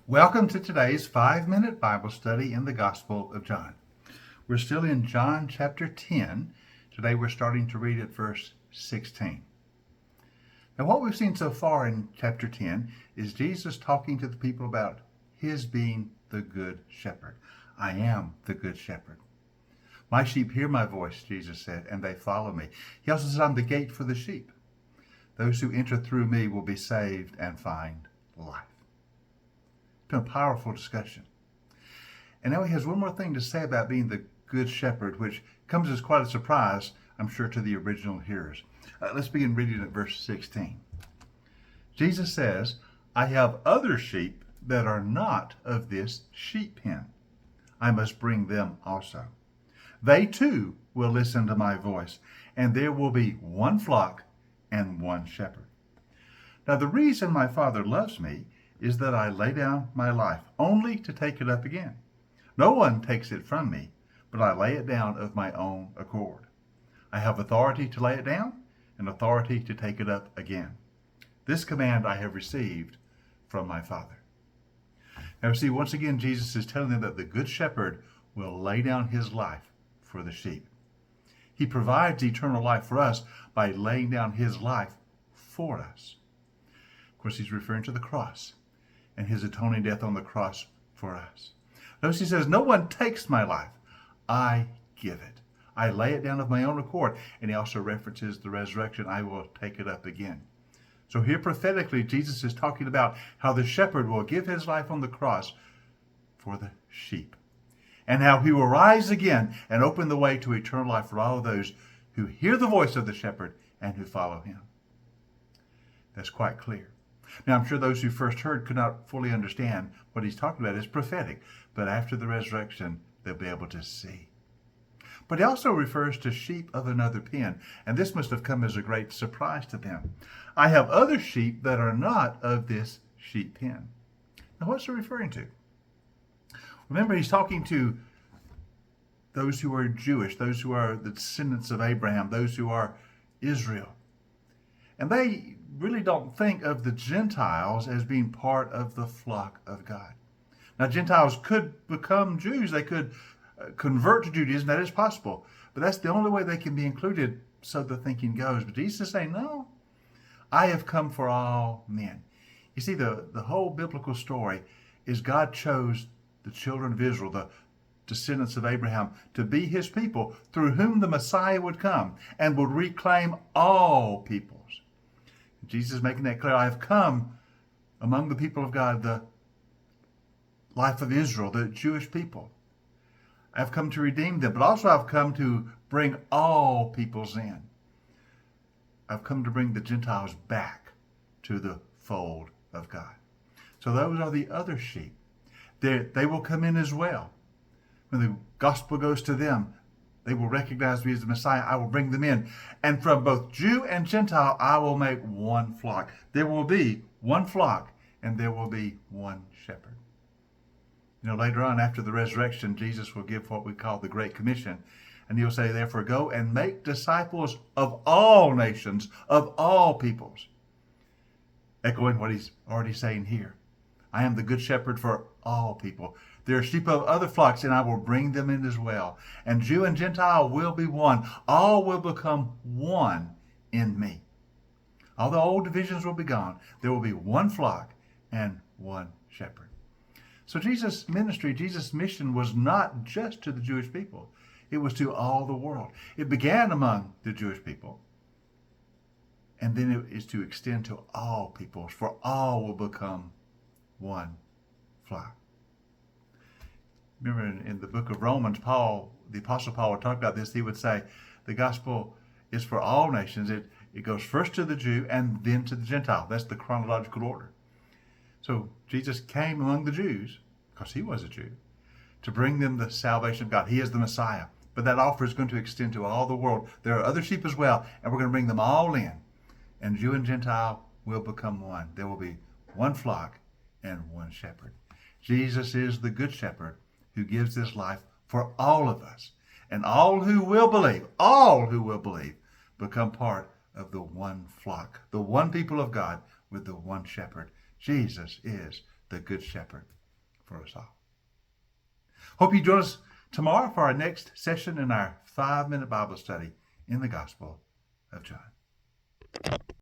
Welcome to today's 5-minute Bible study in the Gospel of John. We're still in John chapter 10. Today we're starting to read at verse 16. Now what we've seen so far in chapter 10 is Jesus talking to the people about his being the good shepherd. I am the good shepherd. My sheep hear my voice, Jesus said, and they follow me. He also said, I'm the gate for the sheep. Those who enter through me will be saved and find life. It's been a powerful discussion. And now he has one more thing to say about being the good shepherd, which comes as quite a surprise, I'm sure, to the original hearers. Let's begin reading at verse 16. Jesus says, I have other sheep that are not of this sheep pen. I must bring them also. They too will listen to my voice, and there will be one flock and one shepherd. Now the reason my Father loves me is that I lay down my life, only to take it up again. No one takes it from me, but I lay it down of my own accord. I have authority to lay it down and authority to take it up again. This command I have received from my Father. Now see, once again, Jesus is telling them that the good shepherd will lay down his life for the sheep. He provides eternal life for us by laying down his life for us. Of course, he's referring to the cross and his atoning death on the cross for us. Notice he says, no one takes my life. I give it. I lay it down of my own accord. And he also references the resurrection. I will take it up again. So here prophetically, Jesus is talking about how the shepherd will give his life on the cross for the sheep, and how he will rise again and open the way to eternal life for all of those who hear the voice of the shepherd and who follow him. That's quite clear. Now, I'm sure those who first heard could not fully understand what he's talking about. It's prophetic, but after the resurrection, they'll be able to see. But he also refers to sheep of another pen, and this must have come as a great surprise to them. I have other sheep that are not of this sheep pen. Now, what's he referring to? Remember, he's talking to those who are Jewish, those who are the descendants of Abraham, those who are Israel. And they really don't think of the Gentiles as being part of the flock of God. Now, Gentiles could become Jews. They could convert to Judaism. That is possible. But that's the only way they can be included, so the thinking goes. But Jesus is saying, no, I have come for all men. You see, the whole biblical story is God chose the children of Israel, the descendants of Abraham, to be his people, through whom the Messiah would come and would reclaim all peoples. Jesus is making that clear. I have come among the people of God, the life of Israel, the Jewish people. I've come to redeem them, but also I've come to bring all peoples in. I've come to bring the Gentiles back to the fold of God. So those are the other sheep. They will come in as well. When the gospel goes to them, they will recognize me as the Messiah. I will bring them in. And from both Jew and Gentile, I will make one flock. There will be one flock, and there will be one shepherd. You know, later on, after the resurrection, Jesus will give what we call the Great Commission. And he'll say, therefore, go and make disciples of all nations, of all peoples. Echoing what he's already saying here. I am the good shepherd for all people. There are sheep of other flocks, and I will bring them in as well. And Jew and Gentile will be one. All will become one in me. All the old divisions will be gone. There will be one flock and one shepherd. So Jesus' ministry, Jesus' mission was not just to the Jewish people. It was to all the world. It began among the Jewish people. And then it is to extend to all peoples, for all will become one flock. Remember in the book of Romans, Paul, the Apostle Paul would talk about this. He would say the gospel is for all nations. It goes first to the Jew and then to the Gentile. That's the chronological order. So Jesus came among the Jews, because he was a Jew, to bring them the salvation of God. He is the Messiah. But that offer is going to extend to all the world. There are other sheep as well, and we're going to bring them all in. And Jew and Gentile will become one. There will be one flock and one shepherd. Jesus is the good shepherd who gives his life for all of us. And all who will believe, become part of the one flock, the one people of God with the one shepherd. Jesus is the Good Shepherd for us all. Hope you join us tomorrow for our next session in our 5-minute Bible study in the Gospel of John.